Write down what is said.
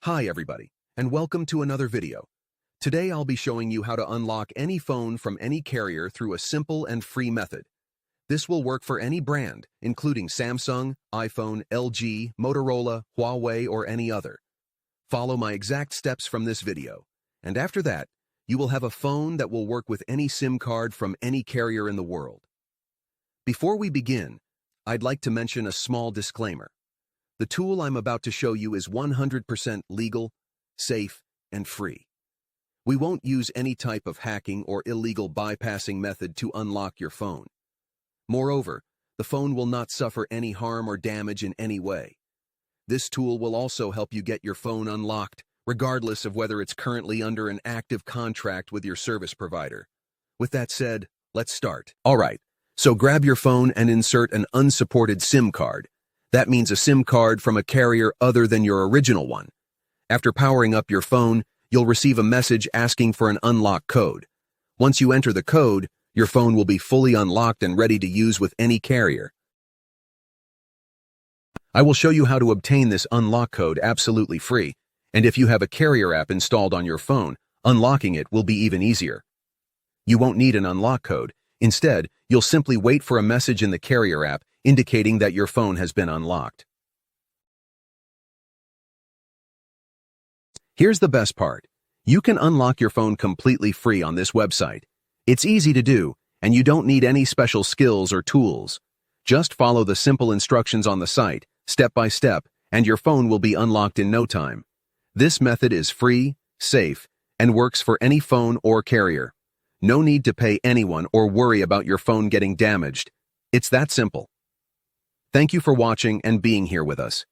Hi everybody, and welcome to another video. Today I'll be showing you how to unlock any phone from any carrier through a simple and free method. This will work for any brand, including Samsung, iPhone, LG, Motorola, Huawei, or any other. Follow my exact steps from this video, and after that, you will have a phone that will work with any SIM card from any carrier in the world. Before we begin, I'd like to mention a small disclaimer. The tool I'm about to show you is 100% legal, safe, and free. We won't use any type of hacking or illegal bypassing method to unlock your phone. Moreover, the phone will not suffer any harm or damage in any way. This tool will also help you get your phone unlocked, regardless of whether it's currently under an active contract with your service provider. With that said, let's start. Alright, so grab your phone and insert an unsupported SIM card. That means a SIM card from a carrier other than your original one. After powering up your phone, you'll receive a message asking for an unlock code. Once you enter the code, your phone will be fully unlocked and ready to use with any carrier. I will show you how to obtain this unlock code absolutely free, and if you have a carrier app installed on your phone, unlocking it will be even easier. You won't need an unlock code. Instead, you'll simply wait for a message in the carrier app indicating that your phone has been unlocked. Here's the best part. You can unlock your phone completely free on this website. It's easy to do, and you don't need any special skills or tools. Just follow the simple instructions on the site, step by step, and your phone will be unlocked in no time. This method is free, safe, and works for any phone or carrier. No need to pay anyone or worry about your phone getting damaged. It's that simple. Thank you for watching and being here with us.